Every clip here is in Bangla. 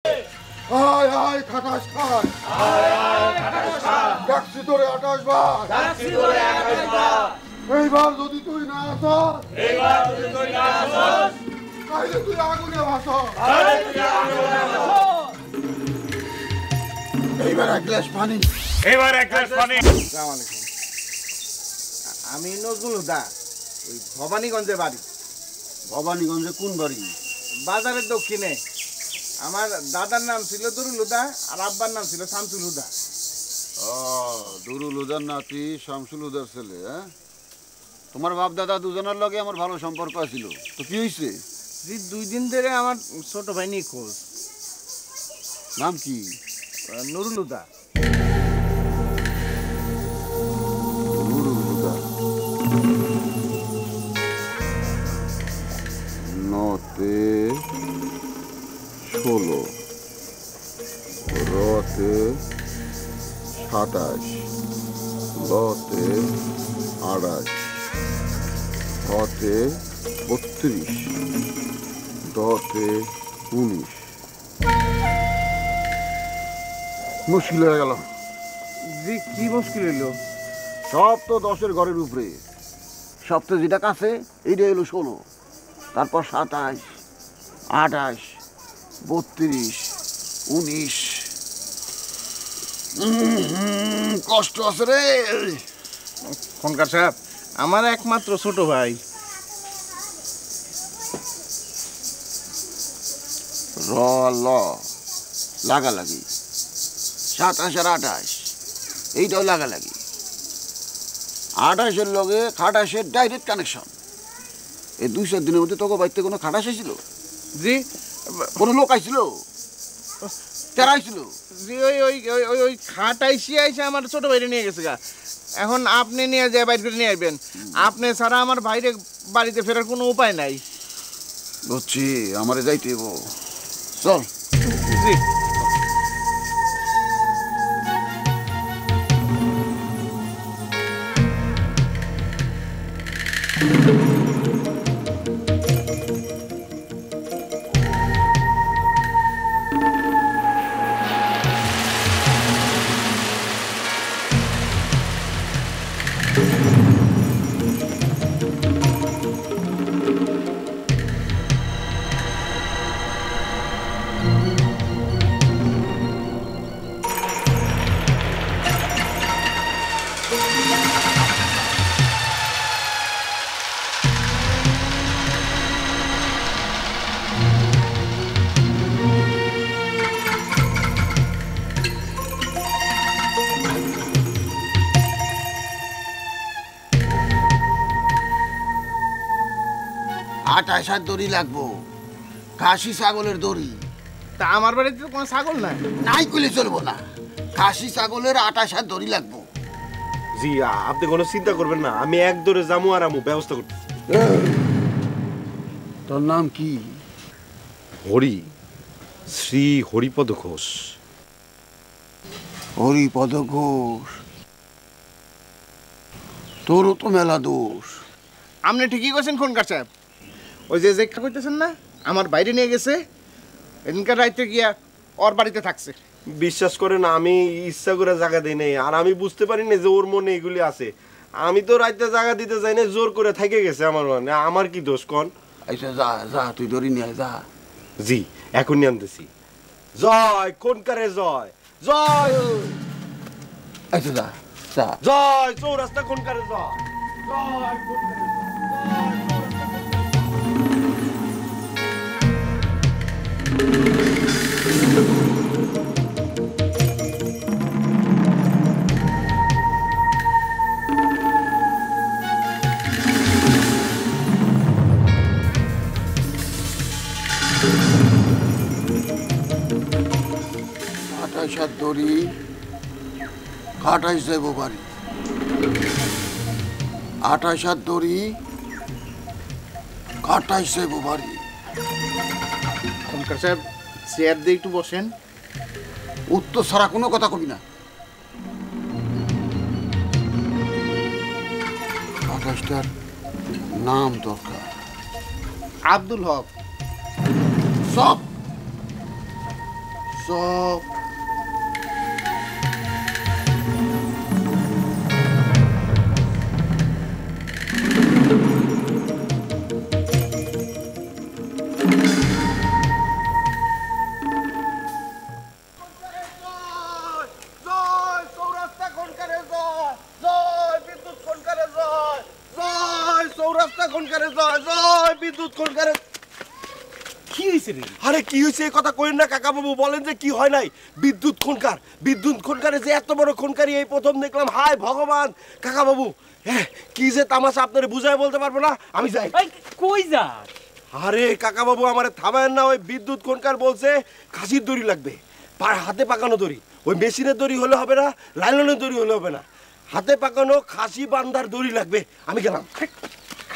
আয় আয় খাটাস খায়, ডাকছি তোরে 28 বার, এইবার যদি তুই না আসস, তাহলে তুই আগুনে ভাসস। এইবার এক গ্লাস পানি। আমি নজরুল হুদা, ওই ভবানীগঞ্জে বাড়ি। ভবানীগঞ্জে কোন বাড়ি? বাজারের দক্ষিণে। আমার দাদার নাম ছিল দুরুল হুদা আর আব্বার নাম ছিল শামসুল হুদা। দুরুল হুদার নাতি শামসুল হুদার ছেলে। হ্যাঁ, তোমার বাপ দাদা দুজনের লগে আমার ভালো সম্পর্ক ছিল, তো কি হয়েছে? জি, 2 দিন ধরে আমার ছোট ভাই নিখোঁজ। নাম কি? নুরুল হুদা। নুরুল হুদা। নতে 16, রতে 27, লতে 28, হতে 32, দতে 19। মুশকিল হয়ে গেল। জি, কি মুশকিল হইলো? সব তো 10-এর ঘরের উপরে, সবচেয়ে যেটা কাছে এইটা হলো 16, তারপর 27, 28, 32, 19। কষ্ট আছে রে। খনকার সাহেব, আমার একমাত্র ছোট ভাই। র ল লাগালাগি, 27 আর 28 এইটাও লাগালাগি। 28-এর লগে 28-এর ডাইরেক্ট কানেকশন। এই 2-4 দিনের মধ্যে তোকে বাড়িতে কোনো খাটাস ছিল? জি, কোনো লোক আইছিল? কারা আইছিল? জি, ওই ওই ওই ওই ওই খাট আইসে আমার ছোট ভাইরে নিয়ে গেছে গা। এখন আপনি নিয়ে যায় বাইর করে নিয়ে আসবেন। আপনি ছাড়া আমার ভাইরে বাড়িতে ফেরার কোনো উপায় নাই। বুঝছি, আমারে যাইতে হইব। চল। জি। আটাশার দড়ি লাগবো, খাসি ছাগলের দড়ি। তা আমার বাড়িতে তো কোনো ছাগল নাই। নাই কইলে চলবো না, খাসি ছাগলের 28 দড়ি লাগবো। জি, আপনি কোনো চিন্তা করবেন না, আমি এক দৌড়ে যামু আর আমু ব্যবস্থা করতেছি। তোর নাম কি? হরি, শ্রী হরিপদ ঘোষ। হরিপদ ঘোষ। তোরও তো মেলা দোষ। আপনি ঠিকই করছেন খনকার সাহেব। ওই যে কইতেছেন না, আমার বাইরে নিয়ে গেছে, এদিনকার রাইতে গিয়া ওর বাড়িতে থাকছে। বিশ্বাস করেন, আমি ইচ্ছা করে জায়গা দিই নাই, আর আমি বুঝতে পারি না যে ওর মনে এগুলি আছে। আমি তো রাইতে জায়গা দিতে যাই না, জোর করে থেকে গেছে আমার মনে। আমার কি দোষ কন? আচ্ছা যা যা, তুই দড়ি নিয়ে যা। জি, এখনই আনতেছি। জয় কোনকারে জয়, জয় আচ্ছা যা যা। জয় চৌরাস্তা কোনকারে জয়, জয় কোনকারে জয়। আটাশার দড়ি, খাটাইশ যাইব বাড়ি। 28 দড়ি, খাটাইশ যাইব বাড়ি। খনকার সাহেব, চেয়ার দিয়ে একটু বসেন। উত্তর ছাড়া কোনো কথা কবি না। 28টার নাম দরকার। আব্দুল হক। সব চপ কি হয়েছে রে? আরে কি হয়েছে এই কথা কইেন না কাকা বাবু, বলেন যে কি হয় নাই। বিদ্যুৎ খুনকারে যে এত বড় খুনকারী এই প্রথম দেখলাম। হায় ভগবান কাকা বাবু, কি যে তামাশা আপনারে বুঝায় বলতে পারবো না, আমি যাই। এই, কই যা? আরে কাকা বাবু আমারে থামায়েন না, ওই বিদ্যুৎ খুনকার বলছে খাসির দড়ি লাগবে, হাতে পাকানো দড়ি। ওই মেশিনের দড়ি হলে হবে না, লাইলনের দড়ি হলে হবে না, হাতে পাকানো খাসি বান্ধার দড়ি লাগবে। আমি গেলাম।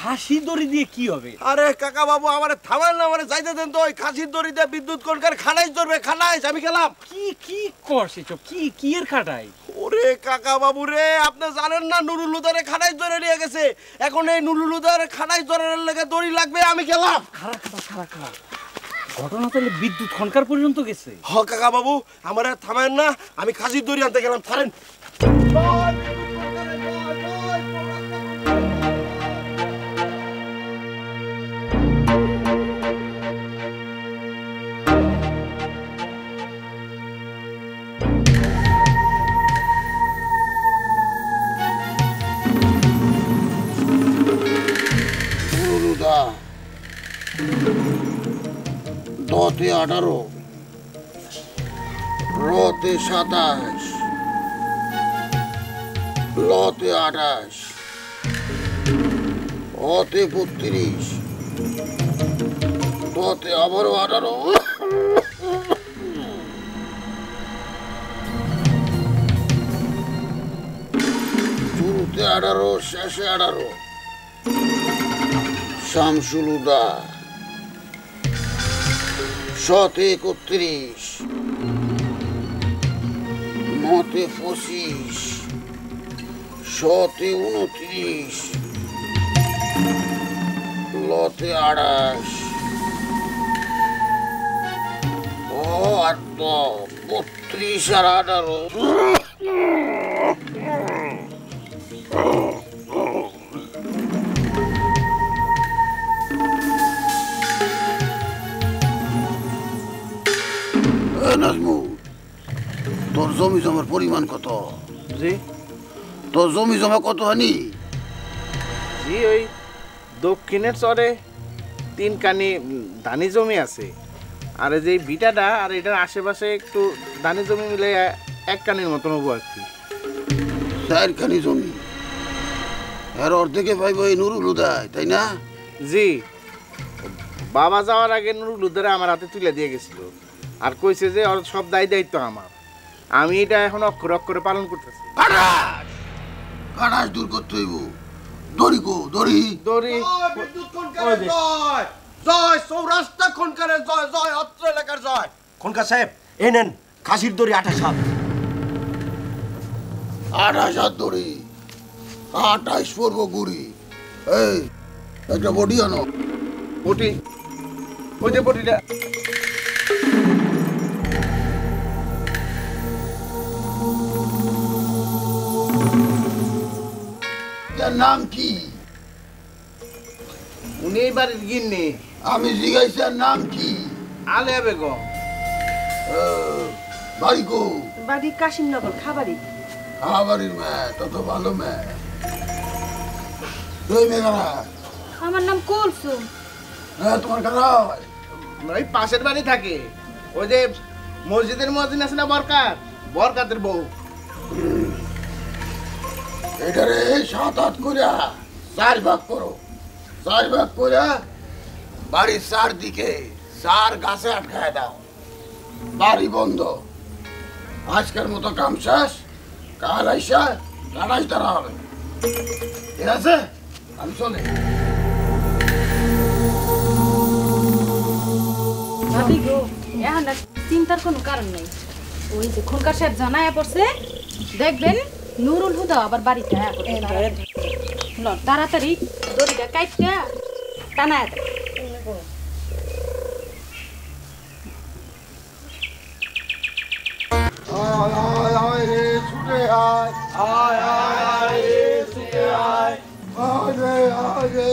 খাসি দড়ি দিয়ে কি হবে? আরে কাকা বাবু আমারে থামায়েন না, আমারে যাইতে দেন তো। ওই খাসির দড়ি দিয়ে বিদ্যুৎ খুনকার খানাইশ ধরবে, খানাইশ। আমি গেলাম। কি কি করছে এসব? কি এর খাটাই? ওরে কাকা বাবু রে, আপনি জানেন না নুরুল হুদারে খানাইশ ধরে নিয়ে গেছে। এখন এই নুরুল হুদারে খানাইশ ধরার লেগে দড়ি লাগবে। আমি গেলাম। খারা ঘটনা তাহলে বিদ্যুৎ খনকার পর্যন্ত গেছে? হ কাকা বাবু আমারে থামায়েন না, আমি খাসির দড়ি আনতে গেলাম। ছাড়েন। নুরুলহুদা, দতে 18, রতে 27, লতে 28, অতে 32, দতে আবারও 18, শুরুতে 18, শেষে 18। শামসুল হুদা, শতে 31, নতে 25, শতে 29, লতে 28, ও 32 আর 18। নাজমু, তোর জমি জমার পরিমাণ কত? জি তোর জমি জমা কত হানি? জি ওই দক্ষিণের চরে 3 কানি ধানি জমি আছে, আর এই যে ভিটাটা আর এটার আশেপাশে একটু ধানি জমি মিলে 1 কানির মতন হবো আর কি। 4 খানি জমি, এর অর্ধেকে পাইব এই নুরুল হুদায়, তাই না? জি, বাবা যাওয়ার আগে নুরুল হুদারে আমার হাতে তুলে দিয়ে গেছিল, আর কইছে যে ওর সব দায়িত্ব আমার। আমি এটা এখন অক্ষরে অক্ষরে পালন করতেছি। কারাস দূর করতে হইব। দড়ি কো, দড়ি দড়ি বিদ্যুৎ খুনকারের জয়, জয় সৌরাষ্ট্র খুনকারের জয়, জয় অত্র এলাকার জয়। খুনকার সাহেব এই নেন খাসির দড়ি 28 হাত। 28 হাত দড়ি, 28 পড়ব গুড়ি। এই একটা বডি আনো। বটি, ওই যে বটিটা। তার নাম কি? উনি এই বাড়ির গিন্নি। আমি জিজ্ঞাসি তার নাম কি? আলেয়া বেগম। বাড়ি কো? বাড়ি কাশিমনগর খাবারি। বাড়ির মেয়ে, তত ভালো মেয়ে। তুই মেয়ে কারা? আমার নাম কুলসুম। হ্যাঁ, তোমার কারা হয়? ওই পাশের বাড়ি থাকে, ওই যে মসজিদের মুয়াজ্জিন আছে না বরকাত, বরকাতের বউ। এটারে 7-8 করিয়া 4 ভাগ করো। 4 ভাগ করিয়া বাড়ির 4 দিকে 4 গাছে আটকায় দাও। বাড়ি বন্ধ। আজকের মতো কাম শেষ। কাল আইসা কাটাইশ তারা হবে। ঠিক আছে, আমি চলে। ভাবি গো, এখন আর চিন্তার কোনো কারণ নেই। ওই যে খুনকার সাহেব জানায়া পড়ছে, দেখবেন নুরুল হুদা আবার বাড়িতে আয়া পড়ছে। তাড়াতাড়ি দড়িটা কাইটা টানায় দেন। আয় আয় রে ছুটে আয় আয় আয় রে ছুটে আয় আয় রে আয় রে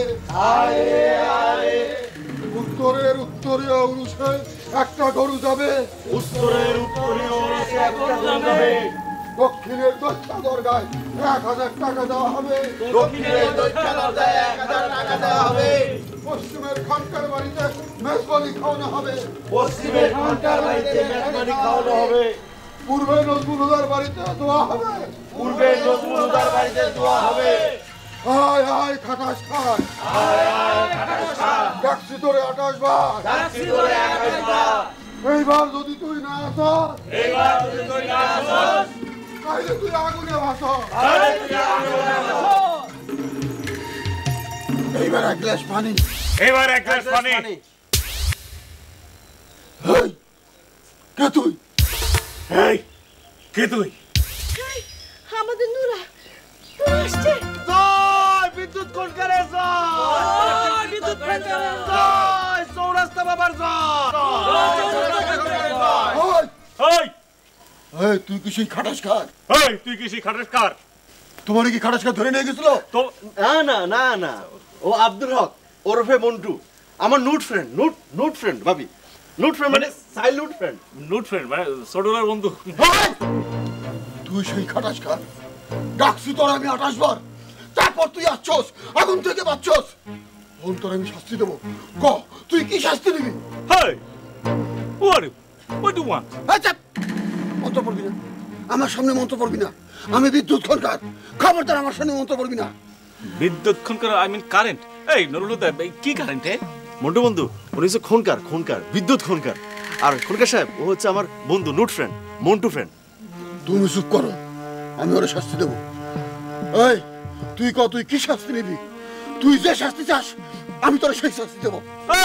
আয় রে আয় রে উত্তরীয় উরুষে একটা গরু যাবে দক্ষিণের দৈত্যা দরগায় 1000 টাকা দেওয়া হবে পশ্চিমের খানকার বাড়িতে মেজবানি খাওয়ানো হবে পূর্বে নজরুলদার বাড়িতে দোয়া হবে আয় আয় খাটাস খায় ট্যাক্সি ধরে 28 বার এইবার যদি তুই না আসস তাহলে তুই আগুনে ভাসস এইবার এক গ্লাস পানি এই কে তুই আমাদের নুরা আসছে জয় বিদ্যুৎ খনকারের জয় বিদ্যুৎ খনকারের জয় চৌরাস্তা বাবার জয় তুই কি সেই খাটাস খার তুই কি সেই খাটাস কার তোমার কি খাটাস খার ধরে নিয়ে গেছিল তো না না না ও আব্দুল হক ওরফে মন্টু আমার নুট ফ্রেন্ড ভাবি নুট ফ্রেন্ড মানে চাইল্ডহুড ফ্রেন্ড নুট ফ্রেন্ড মানে ছোটবেলার বন্ধু তুই সেই খাটাস খার ডাকছি তোর আমি 28 বার তারপর তুই আসছস আগুন থেকে বাঁচছস এখন তোর আমি শাস্তি দেবো ক তুই কি শাস্তি দিবি হেই what do you want আচ্ছা মন্ত্র পড়বি না আমার সামনে মন্ত্র পড়বি না আমি বিদ্যুৎ খনকার খবরদার আমার সামনে মন্ত্র পড়বি না বিদ্যুৎ খনকার আই মিন কারেন্ট এই নুরুলদা কি কারেন্ট মন্টু বন্ধু উনি হচ্ছে খনকার বিদ্যুৎ খনকার আর খনকার সাহেব ও হচ্ছে আমার বন্ধু নুট ফ্রেন্ড মন্টু ফ্রেন্ড তুমি চুপ করো আমি ওরা শাস্তি দেবো এই তুই কি শাস্তি নিবি তুই যে শাস্তি চাস আমি তোর সেই শাস্তি দেবো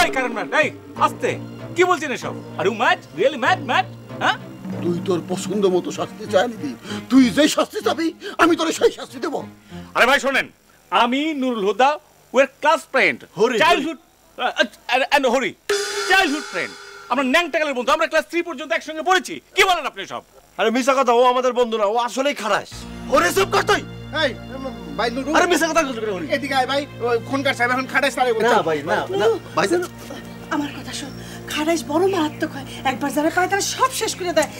এই কারেন্ট ম্যান এই আস্তে কি বলছেন এসব are you mad really mad হ্যাঁ তুই তোর পছন্দ মতো শাস্তি চাই নিবি তুই যে শাস্তি চাবি আমি তোর সেই শাস্তি দেবো আরে ভাই শোনেন আমি Nurul Huda our class friend childhood and Hari childhood friend আমরা ন্যাংটাকালের বন্ধু আমরা ক্লাস 3 পর্যন্ত একসঙ্গে পড়েছি কি বলেন আপনি সব আরে মিছা কথা ও আমাদের বন্ধু না ও আসলেই খারাস ওরে চুপ কর তুই এই ভাই নুরু আরে মিছা কথা বলছিস কেন এদিকে আয় ভাই খনকার সাহেব এখন খাটাস তারে না ভাই না ভাই আমার কথা শোন খারাইশ বড় মারাত্মক হয় একবার যারা পায় তারা সব শেষ করে দেয়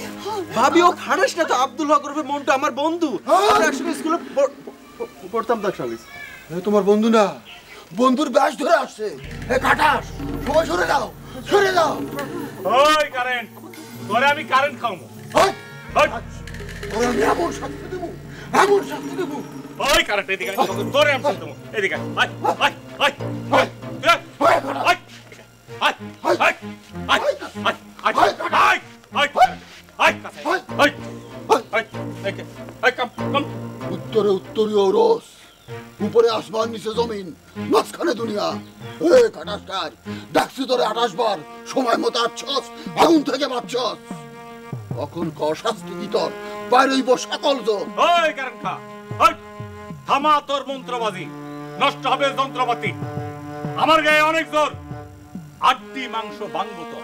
ভাবি ও খারাস না তো আব্দুল হক ওরফে মন্টু আমার বন্ধু আমরা একসঙ্গে স্কুলে পড়তাম তো একসঙ্গে তোমার বন্ধু না বন্ধুর ব্যাস ধরে আসছে এ খাটাস সবাই সরে যাও ওই কারেন্ট তোরে আমি কারেন্ট খাওয়াবো ওরে আমি এমন শাস্তি দেবো ওই কারেন্ট এদিকে তোরে আমি শাস্তি দেবো এদিকে উত্তরে উত্তরীয় রোস উপরে আসমান নিচে জমিন মাঝখানে দুনিয়া এ খাটাসকার ডাকছি তোরে 28 বার সময় মতো আসছস আগুন থেকে বাঁচছস কখন ক শাস্তি কি তোর বাইরেইব সকল জোর ওই কারেন্ট খা থামা তোর মন্ত্রবাজি নষ্ট হবে যন্ত্রপাতি আমার গায়ে অনেক জোর আটটি মাংস ভাঙবো তো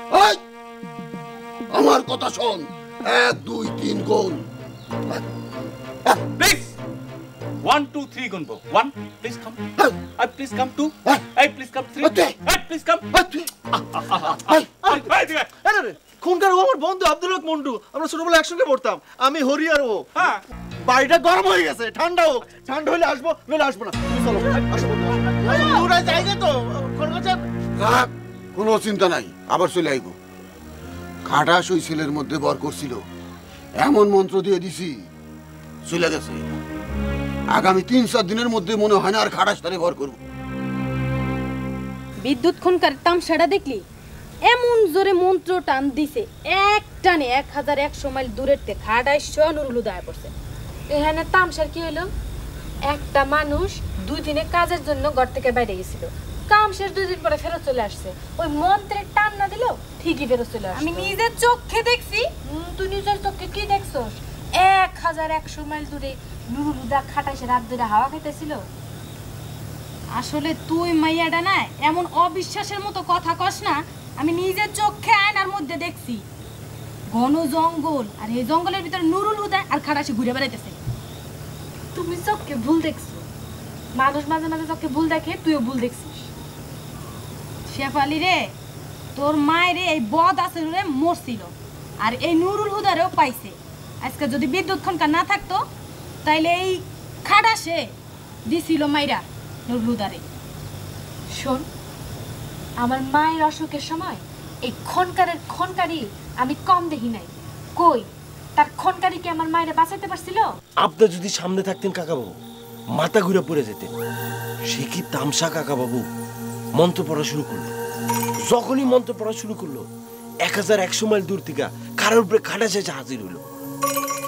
আমার কথা শোন 1 2 3 গোল প্লিজ 1 2 3 গুনবো 1 please come please come 2 please come 3 please come খুনকার ও আমার বন্ধু আব্দুল হক মন্টু আমরা ছোটবেলায় একসঙ্গে পড়তাম আমি হরি আর ও বাড়িটা গরম হয়ে গেছে ঠান্ডা হলে আসবো নইলে আসবো না তুমি চলো আসো নুরা জায়গা তো খনকার সাহেব কোনো চিন্তা নাই আবার চলে আইব খাটাস ওই ছেলের মধ্যে বর করছিল এমন মন্ত্র দিয়ে দিছি চলে গেছে আগামী 3-4 দিনের মধ্যে মনে হয় না আর খাটাস তারে বর করব বিদ্যুৎ খনকার তামসাটা দেখলি এমন জোরে মন্ত্র টান দিছে এক টানে 1100 মাইল দূরের তে খাটাইশ নুরুল হুদায় পড়ছে এখানে তামসার কি হলো একটা মানুষ 2 দিনে কাজের জন্য ঘর থেকে বাইরে গেছিল কাম শেষ 2 দিন পরে ফেরত চলে আসছে ওই মন্ত্রের টান না দিলেও ঠিকই ফেরত চলে আসছে আমি নিজের চোখে দেখছি তুই নিজের চোখে কি দেখছস 1100 মাইল দূরে নুরুল হুদা খাটাইছে রাত ধরে হাওয়া খাইতেছিল আসলে তুই মাইয়াটা না এমন অবিশ্বাসের মতো কথা কস না আমি নিজের চোখে আয়নার মধ্যে দেখছি ঘন জঙ্গল, আর এই জঙ্গলের ভিতরে নুরুল হুদা আর খাটাসে ঘুরে বেড়াইতেছে। তুমি চোখকে ভুল দেখছো। মানুষ মাঝে মাঝে চোখকে ভুল দেখে, তুইও ভুল দেখছিস। শেফালি রে, তোর মায়ের এই বদ আচরণে মরছিল, আর এই নুরুল হুদারেও পাইছে। আজকে যদি বিদ্যুৎ খনকা না থাকতো তাইলে এই খাটাসে দিছিল মাইরা নুরুল হুদারে। শোন, আমার মায়ের অসুখের সময় এই খনকারি আমি কম দেখি নাই। কই তার খনকারি কি আমার মায়ের বাঁচাইতে পারছিল? আপনি যদি সামনে থাকতেন কাকা বাবু, মাথা ঘুরে পড়ে যেতেন। সে কি তামসা কাকা বাবু মন্ত্র পড়া শুরু করলো। যখনই মন্ত্র পড়া শুরু করলো 1100 মাইল দূর থেকে কারোর উপরে খাটাস এসে হাজির হইলো।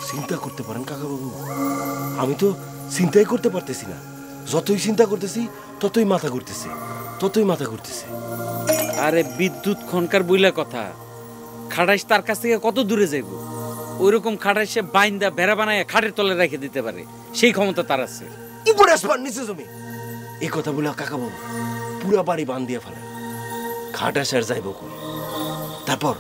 চিন্তা করতে পারেন কাকা বাবু, আমি তো চিন্তাই করতে পারতেছি না। যতই চিন্তা করতেছি ততই মাথা ঘুরতেছে, ততই মাথা ঘুরতেছে। আরে বিদ্যুৎ খনকার বইলা কথা, খাটাইশ তার কাছ থেকে কত দূরে যাইব? ওইরকম খাটাইশে বাইন্দা বেড়া বানায় খাটের তলে রেখে দিতে পারে, সেই ক্ষমতা তার আছে। উপরে আসমান নিচে জমি, এই কথা বলে কাকা বাবু পুরা বাড়ি বান দিয়ে ফেলে। খাটাস আর যাইব কই? তারপর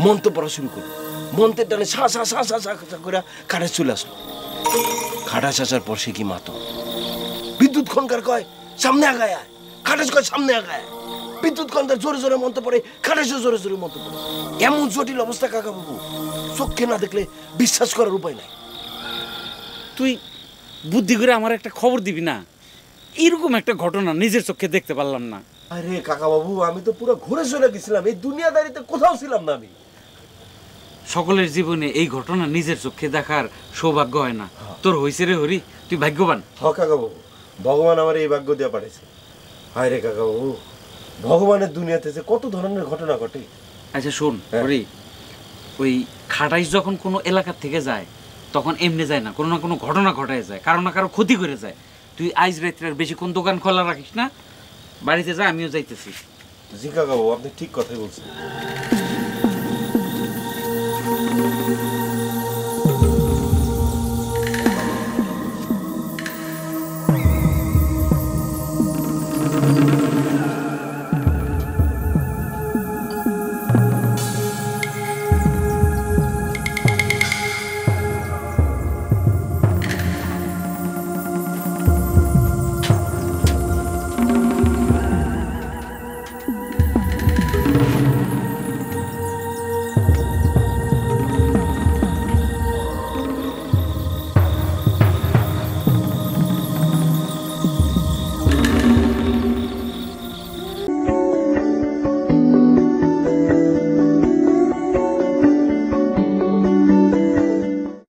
মন্ত্র পড়া শুরু করলো। মন্ত্রের টানে সা সা সা সা সা সা করে খাটাস চলে আসলো। খাটাস আসার পর সে কি মাতো বিদ্যুৎ খনকার কয় সামনে আগায় আয়, খাটাস কয় সামনে আগায়। বিদ্যুৎ খনকার জোরে জোরে মন্ত্র পড়ে, খাটাসও জোরে জোরে মন্ত্র পড়ে। এমন জটিল অবস্থা কাকা বাবু, চোখে না দেখলে বিশ্বাস করার উপায় নাই। তুই বুদ্ধি করে আমার একটা খবর দিবি না? এরকম একটা ঘটনা নিজের চোখে দেখতে পারলাম না। আরে কাকা বাবু, আমি তো পুরো ঘুরে চলে গেছিলাম, এই দুনিয়াদারিতে কোথাও ছিলাম না আমি। সকলের জীবনে এই ঘটনা নিজের চোখে দেখার সৌভাগ্য হয় না। তোর হইছে রে হরি, তুই ভাগ্যবান। হ কাকা বাবু, ভগবান আমার এই ভাগ্য দিয়ে পাঠাইছে। হায় রে কাকা বাবু, ভগবানের দুনিয়াতে যে কত ধরনের ঘটনা ঘটে। আচ্ছা শোন হরি, ওই খাটাইশ যখন কোনো এলাকার থেকে যায় তখন এমনি যায় না, কোনো না কোনো ঘটনা ঘটায় যায়, কারো না কারো ক্ষতি করে যায়। তুই আইজ রাত্রে আর বেশি কোন দোকান খোলা রাখিস না, বাড়িতে যা, আমিও যাইতেছি। জি কাকা বাবু, আপনি ঠিক কথাই বলছেন।